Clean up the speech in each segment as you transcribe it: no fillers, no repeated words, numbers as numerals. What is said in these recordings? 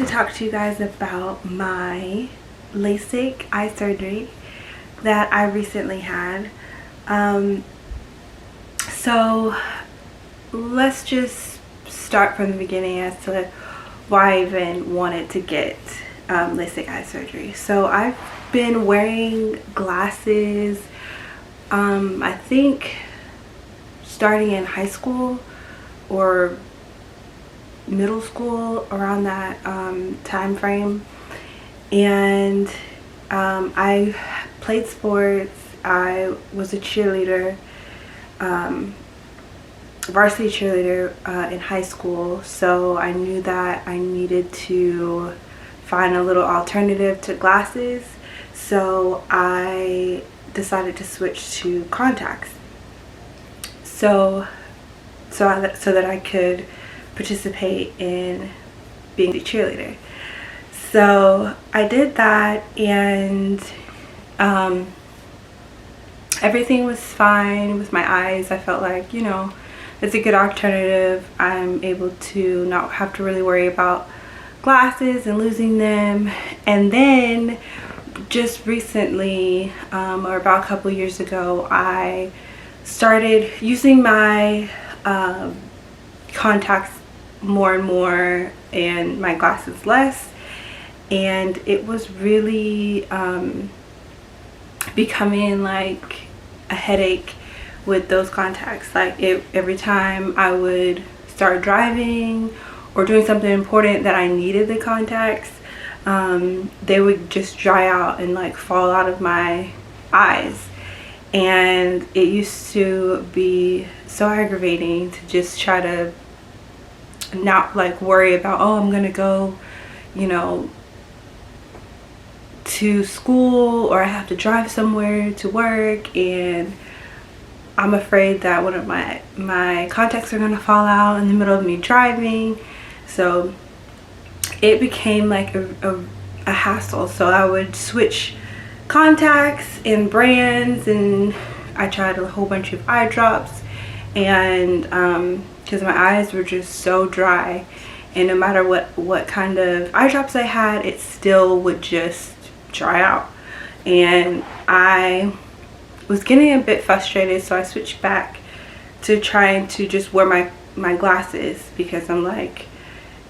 to talk to you guys about my Lasik eye surgery that I recently had. So let's just start from the beginning as to why I even wanted to get Lasik eye surgery. So I've been wearing glasses, I think starting in high school or middle school, around that time frame. And I played sports. I was a cheerleader, varsity cheerleader in high school, so I knew that I needed to find a little alternative to glasses, so I decided to switch to contacts so that I could participate in being a cheerleader. So I did that, and everything was fine with my eyes. I felt like, you know, it's a good alternative. I'm able to not have to really worry about glasses and losing them. And then just recently, or about a couple years ago, I started using my contacts more and more and my glasses less, and it was really becoming like a headache with those contacts. Like every time I would start driving or doing something important that I needed the contacts, they would just dry out and like fall out of my eyes. And it used to be so aggravating to just try to not like worry about, oh, I'm gonna go, you know, to school, or I have to drive somewhere to work, and I'm afraid that one of my contacts are gonna fall out in the middle of me driving. So it became like a hassle. So I would switch contacts and brands, and I tried a whole bunch of eye drops, and because my eyes were just so dry, and no matter what kind of eye drops I had, it still would just dry out. And I was getting a bit frustrated, so I switched back to trying to just wear my glasses, because I'm like,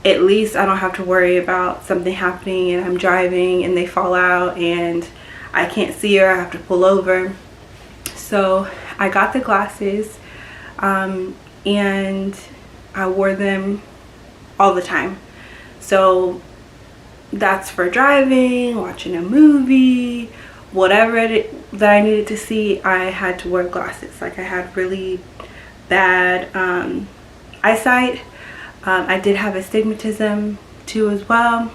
at least I don't have to worry about something happening and I'm driving and they fall out and I can't see, or I have to pull over. So I got the glasses, and I wore them all the time. So that's for driving, watching a movie, whatever that I needed to see, I had to wear glasses. Like I had really bad eyesight. I did have astigmatism too as well.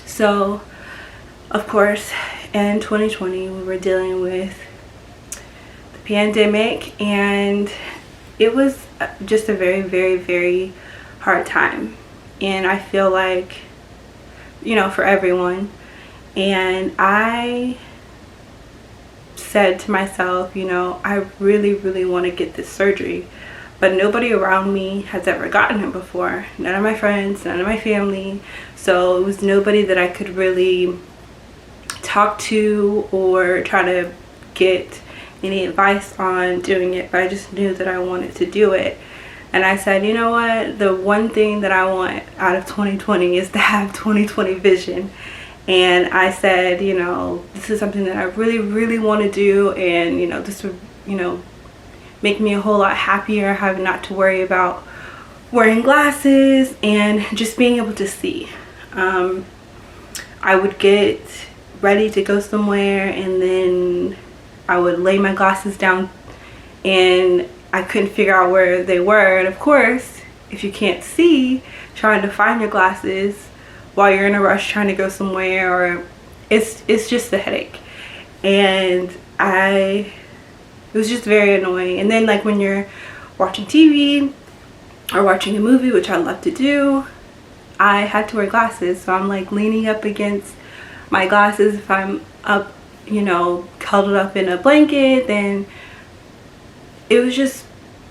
So of course in 2020 we were dealing with the pandemic, and it was just a very, very, very hard time. And I feel like, you know, for everyone. And I said to myself, you know, I really, really want to get this surgery, but nobody around me has ever gotten it before. None of my friends, none of my family. So it was nobody that I could really talk to or try to get any advice on doing it, but I just knew that I wanted to do it. And I said, you know what, the one thing that I want out of 2020 is to have 2020 vision. And I said, you know, this is something that I really, really want to do, and you know, this would, you know, make me a whole lot happier, having not to worry about wearing glasses and just being able to see. I would get ready to go somewhere, and then I would lay my glasses down and I couldn't figure out where they were. And of course, if you can't see, trying to find your glasses while you're in a rush trying to go somewhere, or it's just a headache. And it was just very annoying. And then like when you're watching TV or watching a movie, which I love to do, I had to wear glasses. So I'm like leaning up against my glasses. If I'm up, you know, cuddled up in a blanket, then it was just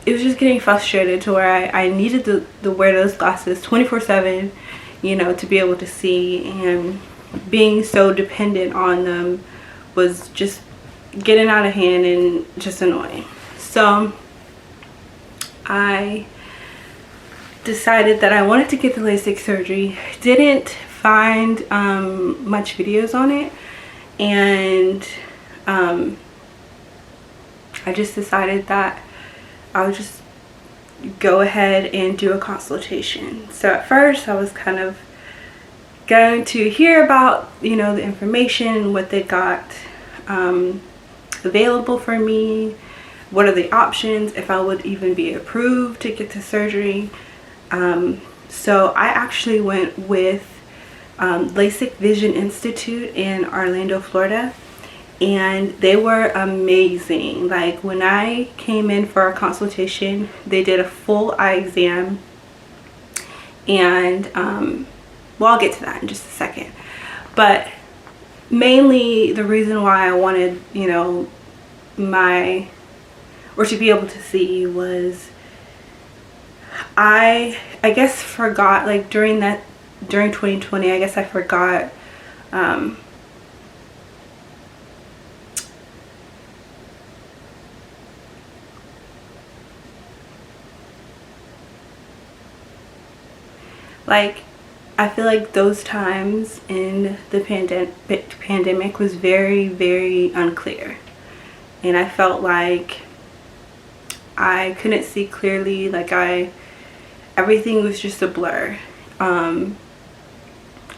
getting frustrated to where I needed to wear those glasses 24/7, you know, to be able to see, and being so dependent on them was just getting out of hand and just annoying. So I decided that I wanted to get the LASIK surgery. Didn't find much videos on it, and I just decided that I would just go ahead and do a consultation. So at first I was kind of going to hear about, you know, the information, what they got available for me, what are the options, if I would even be approved to get the surgery. So I actually went with Lasik Vision Institute in Orlando, Florida, and they were amazing. Like, when I came in for a consultation, they did a full eye exam, and well, I'll get to that in just a second. But mainly the reason why I wanted, you know, to be able to see was I guess forgot, like during 2020, I guess I forgot like, I feel like those times in the pandemic was very, very unclear, and I felt like I couldn't see clearly. Like, everything was just a blur in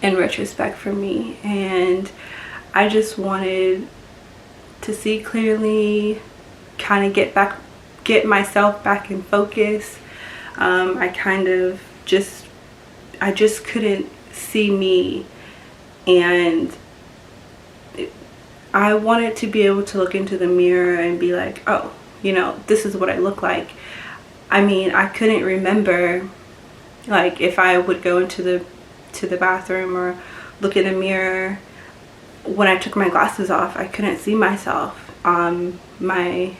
retrospect for me, and I just wanted to see clearly, kind of get myself back in focus. I just couldn't see me, and I wanted to be able to look into the mirror and be like, oh, you know, this is what I look like. I mean, I couldn't remember, like, if I would go into the bathroom or look in the mirror, when I took my glasses off, I couldn't see myself. My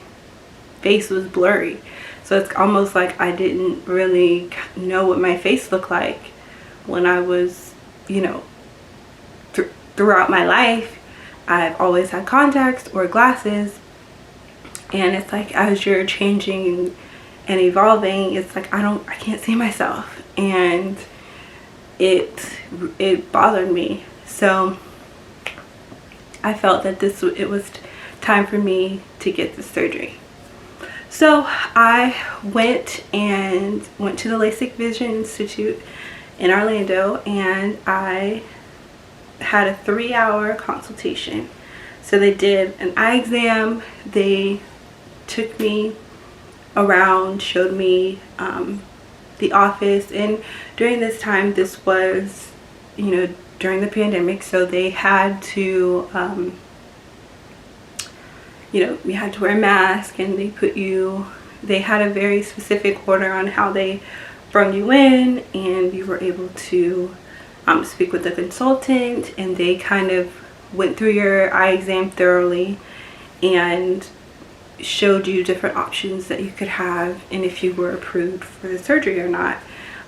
face was blurry, so it's almost like I didn't really know what my face looked like when I was, you know, throughout my life. I've always had contacts or glasses, and it's like, as you're changing and evolving, it's like I can't see myself, and it bothered me. So I felt that it was time for me to get the surgery. So I went to the Lasik Vision Institute in Orlando, and I had a 3-hour consultation. So they did an eye exam, they took me around, showed me the office, and during this time, this was, you know, during the pandemic, so they had to you know, we had to wear a mask, and they had a very specific order on how they brought you in, and you were able to speak with the consultant, and they kind of went through your eye exam thoroughly and showed you different options that you could have, and if you were approved for the surgery or not,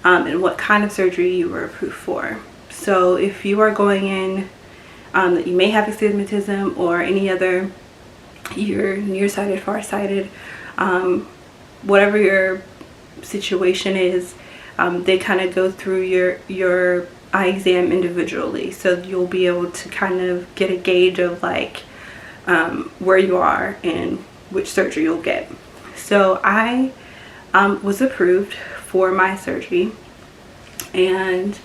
and what kind of surgery you were approved for. So if you are going in that you may have astigmatism or any other, you're nearsighted, farsighted, whatever your situation is, they kind of go through your eye exam individually, so you'll be able to kind of get a gauge of like where you are and which surgery you'll get. So I was approved for my surgery, and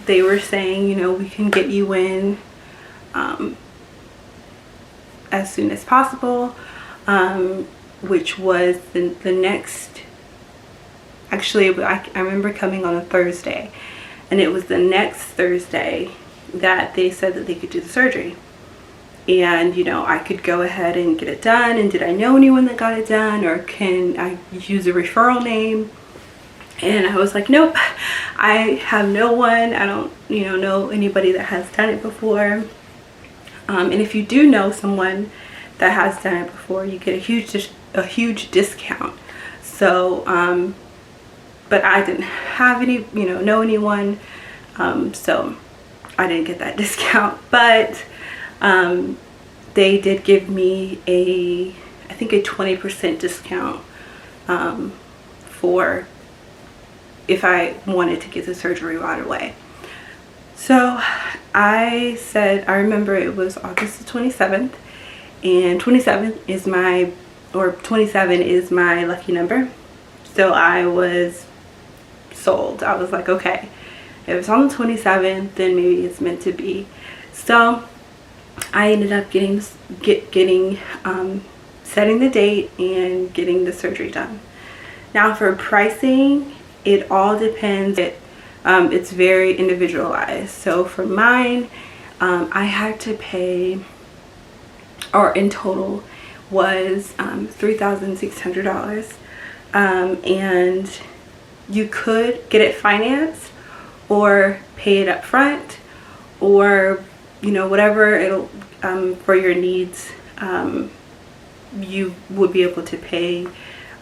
they were saying, you know, we can get you in as soon as possible, which was the next, actually I remember coming on a Thursday, and it was the next Thursday that they said that they could do the surgery, and you know, I could go ahead and get it done. And did I know anyone that got it done, or can I use a referral name? And I was like, nope, I have no one. I don't, you know anybody that has done it before. And if you do know someone that has done it before, you get a huge discount. So but I didn't have any, know anyone, so I didn't get that discount. But they did give me I think a 20% discount for if I wanted to get the surgery right away. So I remember it was August the 27th, and 27 is my lucky number. So I was sold. I was like, okay, if it's on the 27th, then maybe it's meant to be. So I ended up setting the date and getting the surgery done. Now for pricing, it all depends. It's very individualized. So for mine, I had to pay, or in total was $3,600, and you could get it financed or pay it up front, or whatever it'll for your needs, you would be able to pay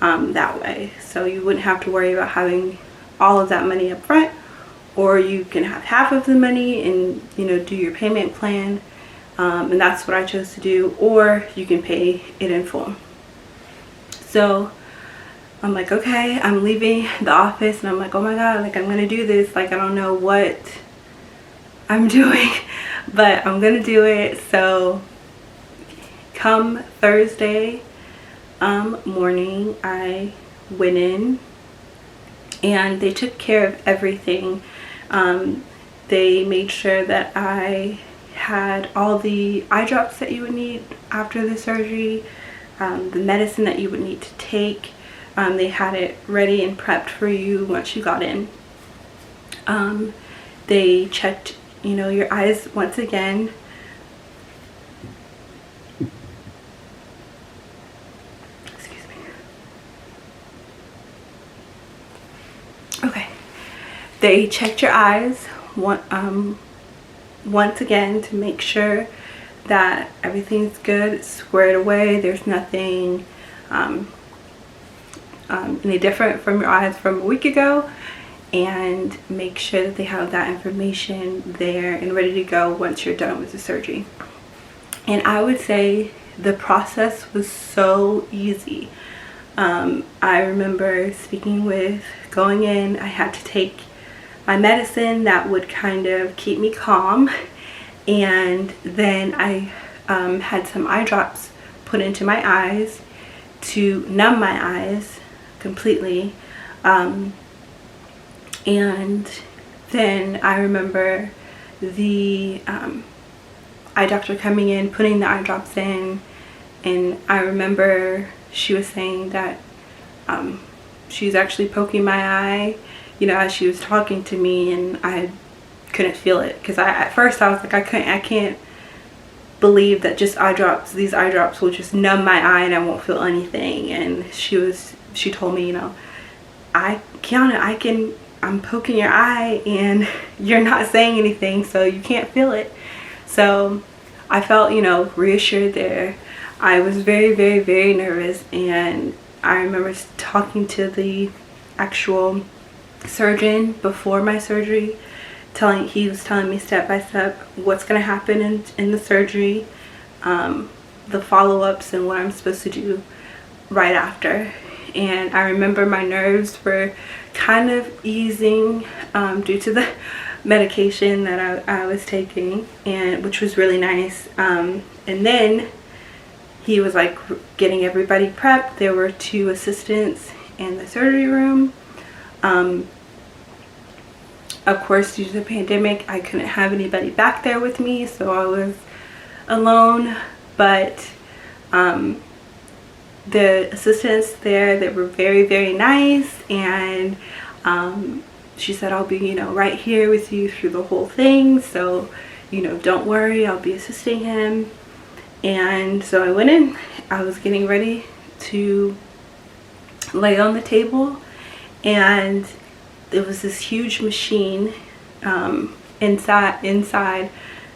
that way. So you wouldn't have to worry about having all of that money up front, or you can have half of the money and do your payment plan, and that's what I chose to do, or you can pay it in full. So I'm like, okay, I'm leaving the office, and I'm like, oh my god, like, I'm gonna do this. Like, I don't know what I'm doing, but I'm gonna do it. So come Thursday morning, I went in and they took care of everything. They made sure that I had all the eye drops that you would need after the surgery, the medicine that you would need to take. They had it ready and prepped for you once you got in. They checked, your eyes once again. Excuse me. Okay. They checked your eyes once again to make sure that everything's good, it's squared away, there's nothing any different from your eyes from a week ago, and make sure that they have that information there and ready to go once you're done with the surgery. And I would say the process was so easy. I remember going in, I had to take my medicine that would kind of keep me calm, and then I had some eye drops put into my eyes to numb my eyes completely, and then I remember the eye doctor coming in, putting the eye drops in, and I remember she was saying that she's actually poking my eye, as she was talking to me, and I couldn't feel it, because at first I was like, I can't believe that just these eye drops will just numb my eye and I won't feel anything. And she told me, Kiana, I'm poking your eye and you're not saying anything, so you can't feel it. So I felt, reassured there. I was very, very, very nervous, and I remember talking to the actual surgeon before my surgery. He was telling me step by step what's going to happen in the surgery, the follow-ups, and what I'm supposed to do right after. And I remember my nerves were kind of easing due to the medication that I was taking, and which was really nice. And then he was like getting everybody prepped. There were 2 assistants in the surgery room. Of course, due to the pandemic, I couldn't have anybody back there with me, so I was alone. But the assistants there, they were very, very nice, and she said, I'll be, right here with you through the whole thing, so, don't worry, I'll be assisting him. And so I went in. I was getting ready to lay on the table, and there was this huge machine inside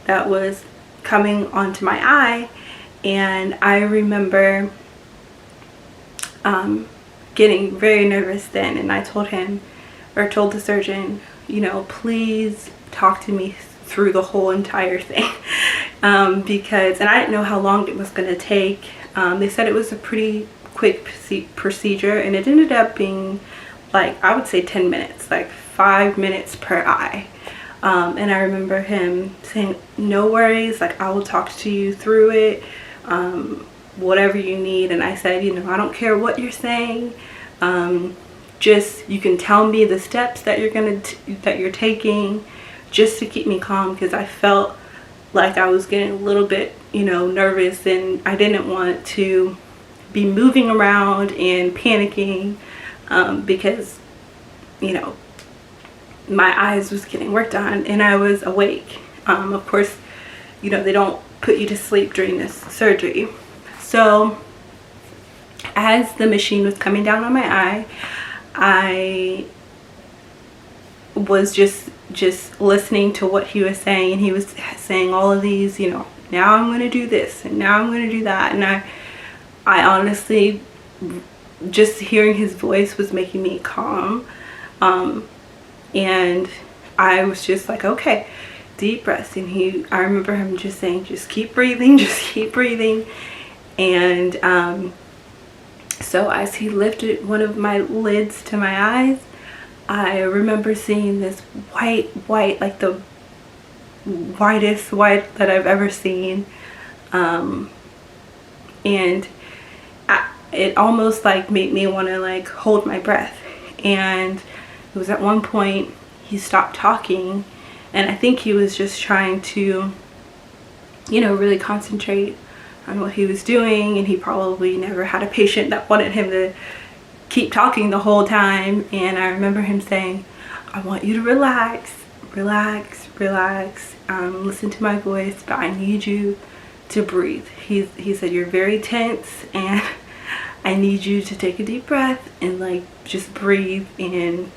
that was coming onto my eye. And I remember getting very nervous then, and I told him, or told the surgeon, you know, please talk to me through the whole entire thing. Because, and I didn't know how long it was going to take. They said it was a pretty quick procedure, and it ended up being like, I would say 10 minutes, like 5 minutes per eye. And I remember him saying, no worries, like I will talk to you through it, whatever you need. And I said, you know, I don't care what you're saying, just you can tell me the steps that you're taking, just to keep me calm, because I felt like I was getting a little bit, you know, nervous, and I didn't want to be moving around and panicking, because, you know, my eyes was getting worked on and I was awake. Of course, you know, they don't put you to sleep during this surgery. So as the machine was coming down on my eye, I was just listening to what he was saying, and he was saying all of these, you know, now I'm going to do this and now I'm going to do that. And I honestly, just hearing his voice was making me calm. And I was just like, okay, deep breaths. And I remember him just saying, just keep breathing, just keep breathing. And so as he lifted one of my lids to my eyes, I remember seeing this white, like the whitest white that I've ever seen. And it almost like made me want to like hold my breath. And it was at one point he stopped talking, and I think he was just trying to, you know, really concentrate on what he was doing, and he probably never had a patient that wanted him to keep talking the whole time. And I remember him saying, I want you to relax, listen to my voice, but I need you to breathe. He said, you're very tense, and I need you to take a deep breath and like just breathe and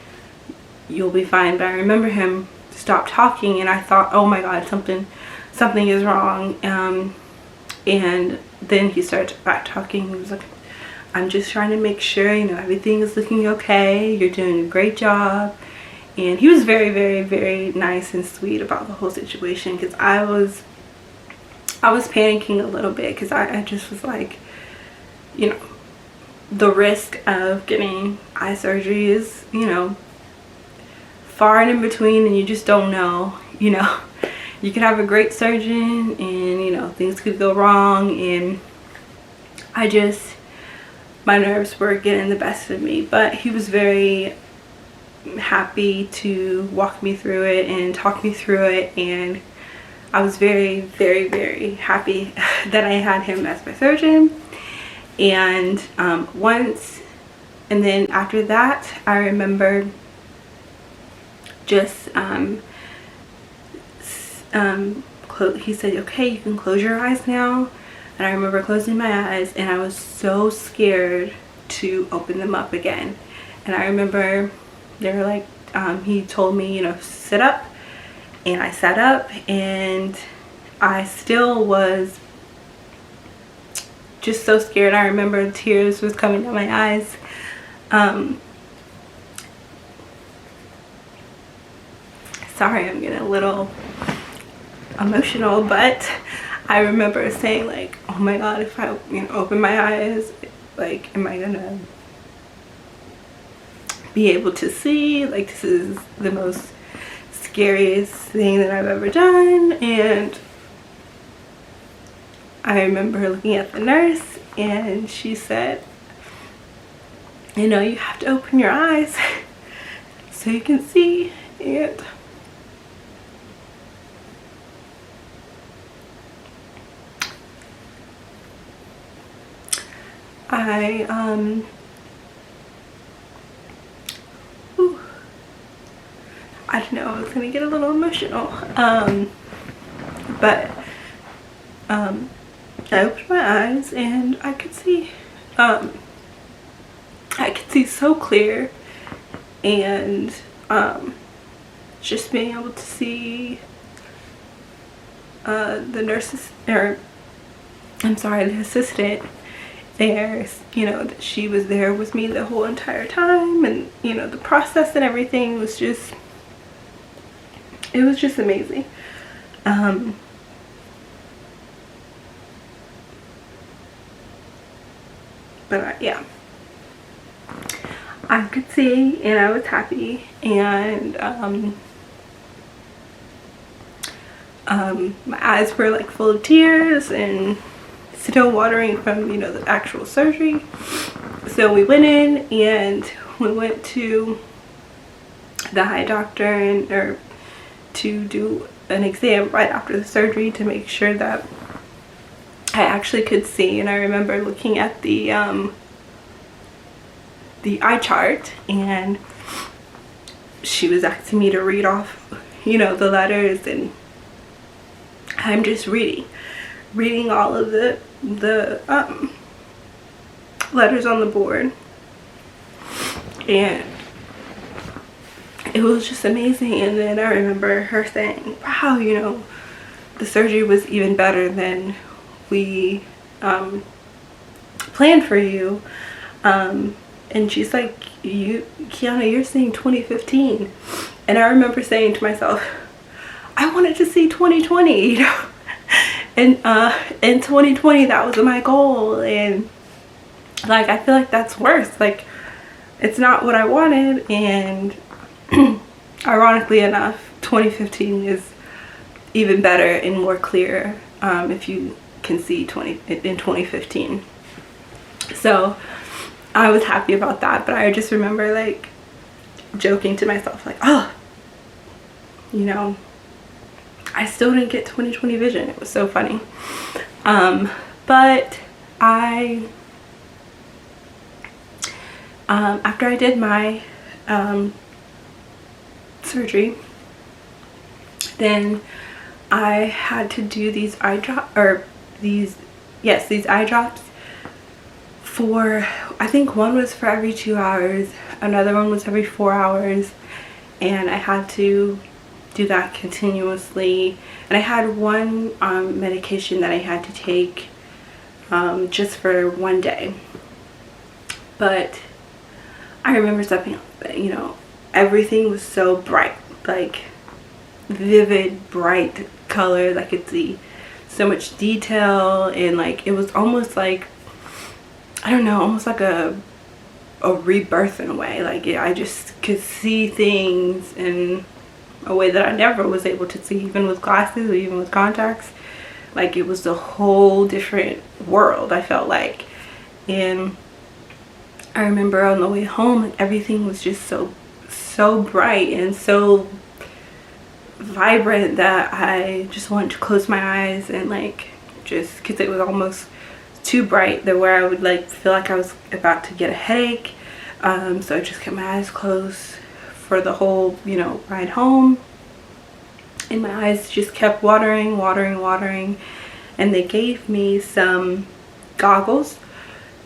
you'll be fine. But I remember him stop talking, and I thought, oh my god, something is wrong. And then he started back talking. He was like, I'm just trying to make sure, you know, everything is looking okay, you're doing a great job. And he was very, very, very nice and sweet about the whole situation, because I was panicking a little bit, because I just was like, you know, the risk of getting eye surgery is, you know, far and in between, and you just don't know, you know. You could have a great surgeon and, you know, things could go wrong, and my nerves were getting the best of me. But he was very happy to walk me through it and talk me through it, and I was very, very, very happy that I had him as my surgeon. And and then after that, I remember just he said, okay, you can close your eyes now. And I remember closing my eyes, and I was so scared to open them up again. And I remember they were like, he told me, you know, sit up, and I sat up, and I still was just so scared. I remember tears was coming down my eyes. Sorry, I'm getting a little emotional, but I remember saying like, oh my god, if I, you know, open my eyes, like, am I gonna be able to see? Like, this is the most scariest thing that I've ever done. And I remember looking at the nurse, and she said, you know, you have to open your eyes so you can see. And I don't know, I was gonna get a little emotional, but I opened my eyes, and I could see so clear. And just being able to see the nurses, or I'm sorry, the assistant, there's, you know, that she was there with me the whole entire time, and you know, the process and everything was just, it was just amazing. But yeah, I could see and I was happy, and my eyes were like full of tears and still watering from, you know, the actual surgery. So we went in and we went to the eye doctor or to do an exam right after the surgery to make sure that I actually could see. And I remember looking at the eye chart, and she was asking me to read off, you know, the letters, and I'm just reading all of the letters on the board, and it was just amazing. And then I remember her saying, wow, you know, the surgery was even better than we planned for you. And she's like, Kiana, you're seeing 2015. And I remember saying to myself, I wanted to see 2020, you know. And in 2020, that was my goal. And like, I feel like that's worse. Like, it's not what I wanted. And ironically enough, 2015 is even better and more clear if you can see in 2015. So I was happy about that. But I just remember like joking to myself, like, oh, you know, I still didn't get 20/20 vision. It was so funny. But I after I did my surgery, then I had to do these eye drops, or these eye drops for, I think one was for every 2 hours, another one was every 4 hours, and I had to do that continuously. And I had one medication that I had to take just for one day. But I remember something, you know, everything was so bright, like vivid, bright colors. I could see so much detail, and like it was almost like, I don't know, almost like a rebirth in a way. Like I just could see things in a way that I never was able to see, even with glasses or even with contacts. Like it was a whole different world, I felt like. And I remember on the way home, like everything was just so bright and so vibrant that I just wanted to close my eyes and like, just because it was almost too bright, that where I would like feel like I was about to get a headache. So I just kept my eyes closed for the whole, you know, ride home, and my eyes just kept watering. And they gave me some goggles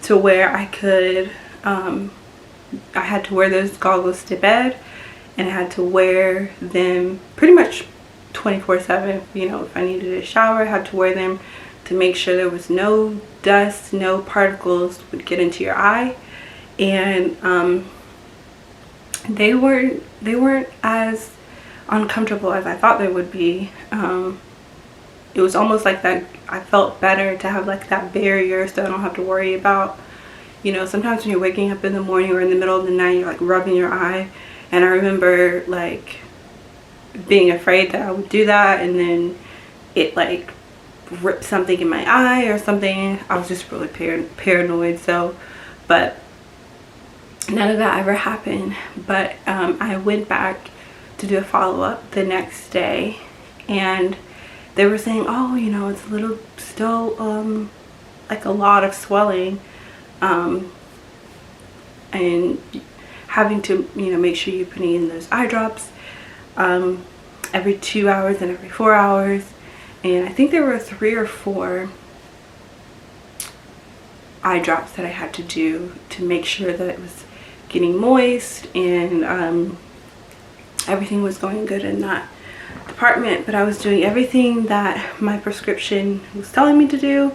to where I could I had to wear those goggles to bed, and I had to wear them pretty much 24/7. You know, if I needed a shower, I had to wear them to make sure there was no dust, no particles would get into your eye. And they weren't as uncomfortable as I thought they would be. It was almost like that I felt better to have like that barrier, so I don't have to worry about, you know, sometimes when you're waking up in the morning or in the middle of the night, you're like rubbing your eye. And I remember like being afraid that I would do that and then it like ripped something in my eye or something. I was just really paranoid. So, but none of that ever happened. But I went back to do a follow-up the next day, and they were saying, oh, you know, it's a little still like a lot of swelling, and having to, you know, make sure you're putting in those eye drops every 2 hours and every 4 hours. And I think there were 3 or 4 eye drops that I had to do to make sure that it was getting moist and everything was going good in that department. But I was doing everything that my prescription was telling me to do.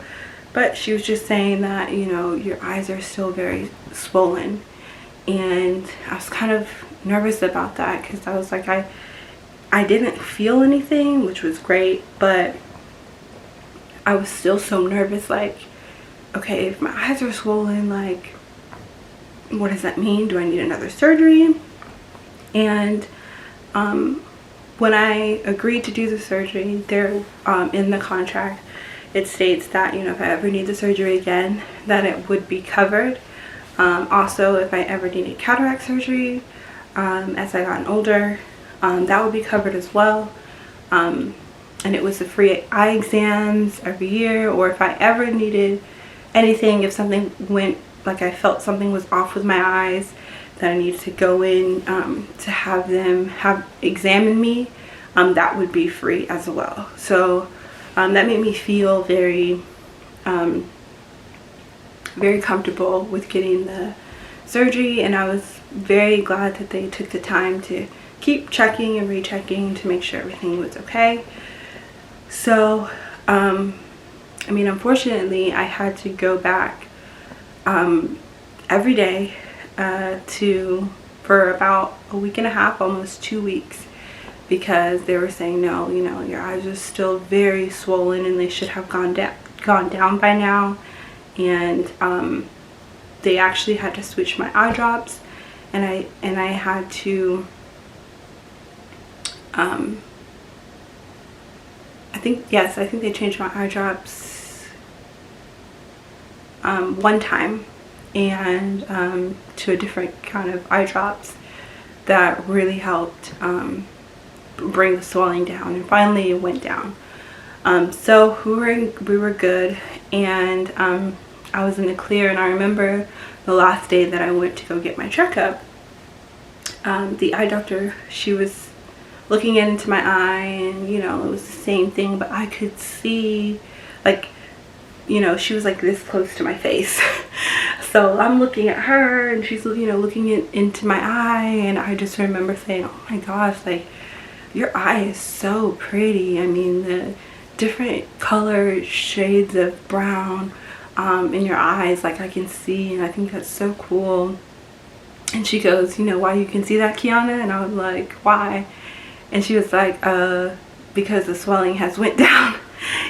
But she was just saying that, you know, your eyes are still very swollen. And I was kind of nervous about that because I was like, I didn't feel anything, which was great, but I was still so nervous, like, okay, if my eyes are swollen, like, what does that mean? Do I need another surgery? And when I agreed to do the surgery, there in the contract, it states that, you know, if I ever need the surgery again, that it would be covered. Also, if I ever needed cataract surgery as I got older, that would be covered as well. And it was the free eye exams every year, or if I ever needed anything, if something went, like I felt something was off with my eyes, that I needed to go in to have them examine me, that would be free as well. So that made me feel very very comfortable with getting the surgery, and I was very glad that they took the time to keep checking and rechecking to make sure everything was okay. So I mean, unfortunately, I had to go back every day for about a week and a half, almost 2 weeks, because they were saying, no, you know, your eyes are still very swollen and they should have gone down by now. And they actually had to switch my eye drops, and I had to I think they changed my eye drops one time, and to a different kind of eye drops that really helped bring the swelling down, and finally it went down. So we were good, and I was in the clear. And I remember the last day that I went to go get my checkup, the eye doctor, she was looking into my eye, and you know, it was the same thing, but I could see, like, you know, she was like this close to my face. So I'm looking at her, and she's, you know, looking into my eye, and I just remember saying, oh my gosh, like, your eye is so pretty. I mean, the different color shades of brown in your eyes, like I can see, and I think that's so cool. And she goes, you know why you can see that, Kiana? And I was like, why? And she was like, because the swelling has went down.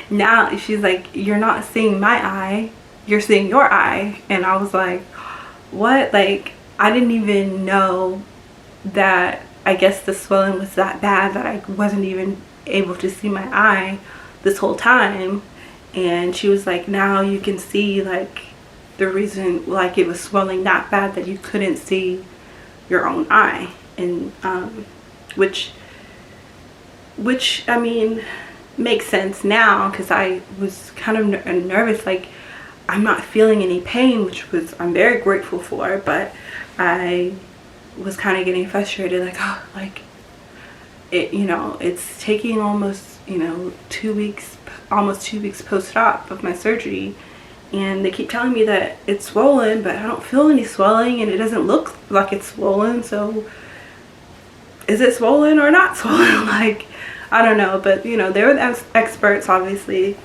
Now she's like, you're not seeing my eye, you're seeing your eye. And I was like, what? Like, I didn't even know that, I guess the swelling was that bad that I wasn't even able to see my eye this whole time. And she was like, now you can see, like, the reason, like, it was swelling that bad that you couldn't see your own eye. And which I mean makes sense now, because I was kind of nervous, like, I'm not feeling any pain, which I'm very grateful for, but I was kind of getting frustrated, like, oh, like, it, you know, it's taking almost, you know, 2 weeks, almost 2 weeks post-op of my surgery, and they keep telling me that it's swollen, but I don't feel any swelling, and it doesn't look like it's swollen. So is it swollen or not swollen? Like, I don't know. But you know, they were the experts, obviously,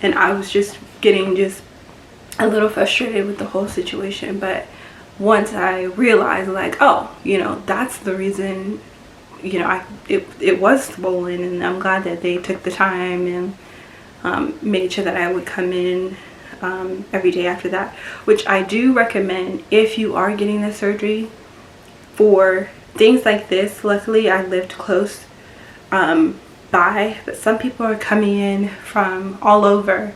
and I was just getting just a little frustrated with the whole situation. But once I realized, like, oh, you know, that's the reason, you know, it was swollen, and I'm glad that they took the time and made sure that I would come in every day after that, which I do recommend if you are getting the surgery for things like this. Luckily, I lived close by, but some people are coming in from all over,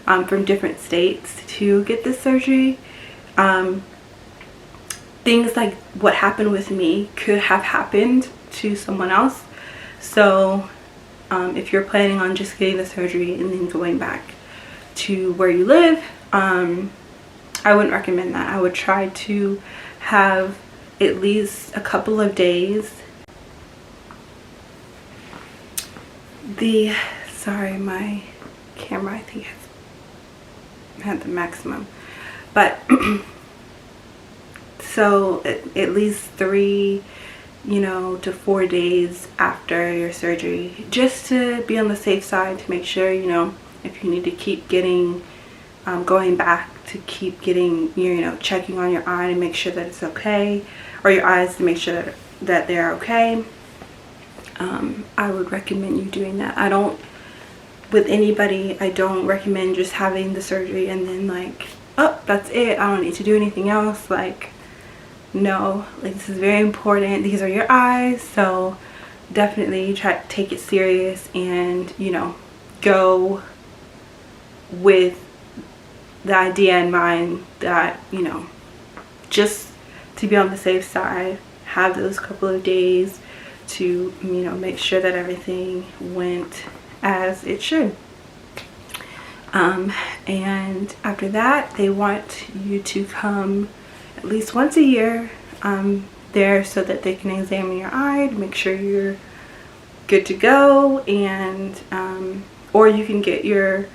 from different states to get this surgery. Things like what happened with me could have happened to someone else. So if you're planning on just getting the surgery and then going back to where you live, I wouldn't recommend that. I would try to have at least a couple of days. Sorry, my camera, I think has had the maximum, but so at least 3, you know, to 4 days after your surgery, just to be on the safe side, to make sure, you know, if you need to keep getting going back to keep getting, checking on your eye to make sure that it's okay, or your eyes to make sure that they're okay, I would recommend you doing that. With anybody, I don't recommend just having the surgery and then like, oh, that's it, I don't need to do anything else. Like, no, like, this is very important. These are your eyes, so definitely try to take it serious and, go with the idea in mind that, just to be on the safe side, have those couple of days to, make sure that everything went as it should. And after that, they want you to come at least once a year there, so that they can examine your eye to make sure you're good to go. And or you can get your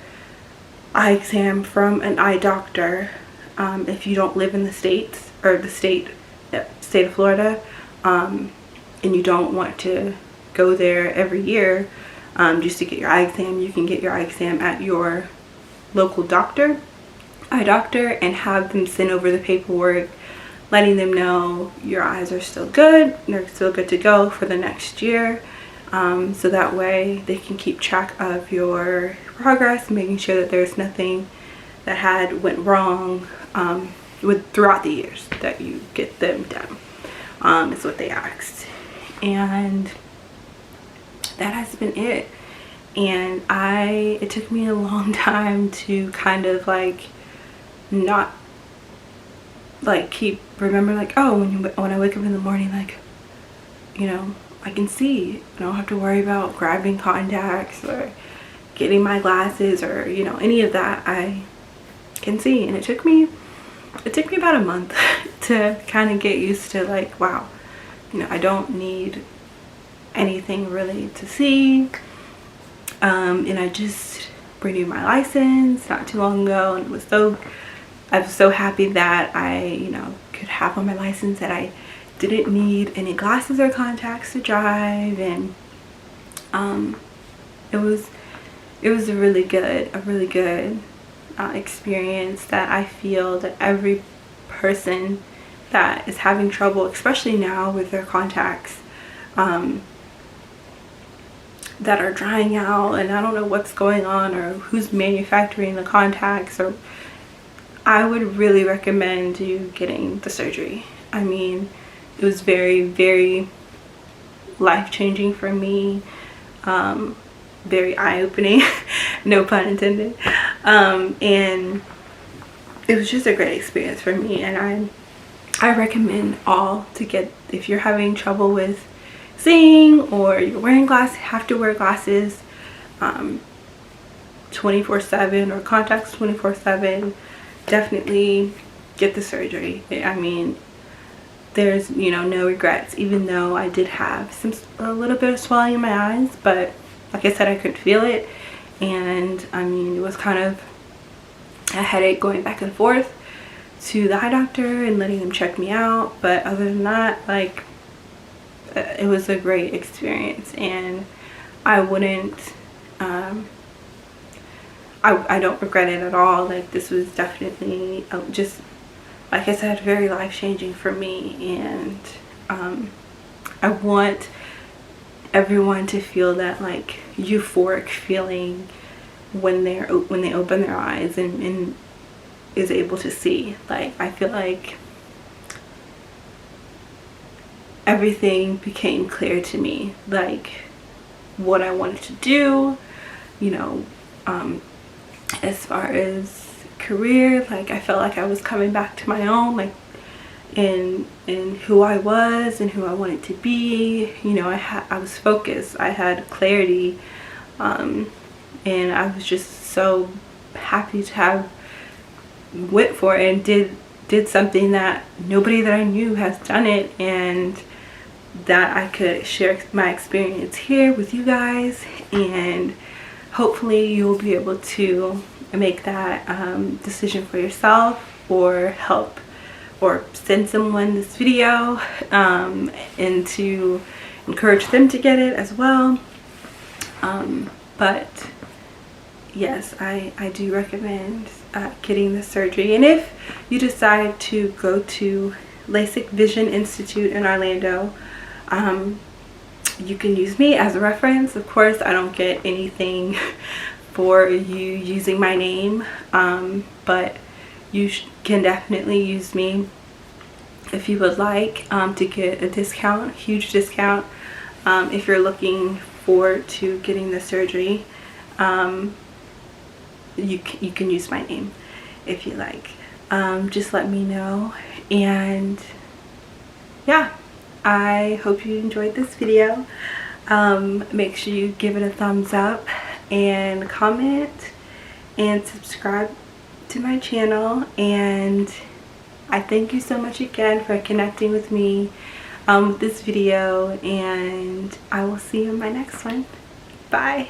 eye exam from an eye doctor if you don't live in the States, or the state of Florida, and you don't want to go there every year just to get your eye exam. You can get your eye exam at your local eye doctor, and have them send over the paperwork letting them know your eyes are still good, they're still good to go for the next year. So that way they can keep track of your progress, making sure that there's nothing that went wrong throughout the years that you get them done. Is what they asked. And that has been it. And it took me a long time to kind of like not like keep remember, like, oh, when I wake up in the morning, like, I can see. I don't have to worry about grabbing contacts or getting my glasses or any of that. I can see. And it took me about a month to kind of get used to, like, wow, I don't need anything really to see. And I just renewed my license not too long ago, and I was so happy that I could have on my license that I didn't need any glasses or contacts to drive. And it was a really good experience that I feel that every person that is having trouble, especially now with their contacts that are drying out, and I don't know what's going on or who's manufacturing the contacts, or I would really recommend you getting the surgery. I mean, it was very, very life-changing for me, very eye-opening, no pun intended, and it was just a great experience for me. And I recommend all to get, if you're having trouble with seeing, or you're wearing glasses, have to wear glasses 24/7 or contacts 24/7, definitely get the surgery. I mean, there's no regrets, even though I did have a little bit of swelling in my eyes, but like I said, I couldn't feel it. And I mean, it was kind of a headache going back and forth to the eye doctor and letting them check me out, but other than that, like, it was a great experience. And I wouldn't I don't regret it at all. Like, this was definitely just, like I said, very life-changing for me. And I want everyone to feel that, like, euphoric feeling when they open their eyes and is able to see. Like, I feel like everything became clear to me, like what I wanted to do, as far as career. Like, I felt like I was coming back to my own, like in who I was and who I wanted to be. I was focused, I had clarity, and I was just so happy to have went for it and did something that nobody that I knew has done it, and that I could share my experience here with you guys. And hopefully you'll be able to make that decision for yourself, or help or send someone this video and to encourage them to get it as well. But yes, I do recommend getting the surgery. And if you decide to go to Lasik Vision Institute in Orlando, you can use me as a reference. Of course, I don't get anything for you using my name, but you can definitely use me if you would like to get a discount, huge discount, if you're looking forward to getting the surgery. You can use my name if you like. Just let me know. And yeah, I hope you enjoyed this video. Make sure you give it a thumbs up and comment and subscribe to my channel. And I thank you so much again for connecting with me with this video, and I will see you in my next one. Bye.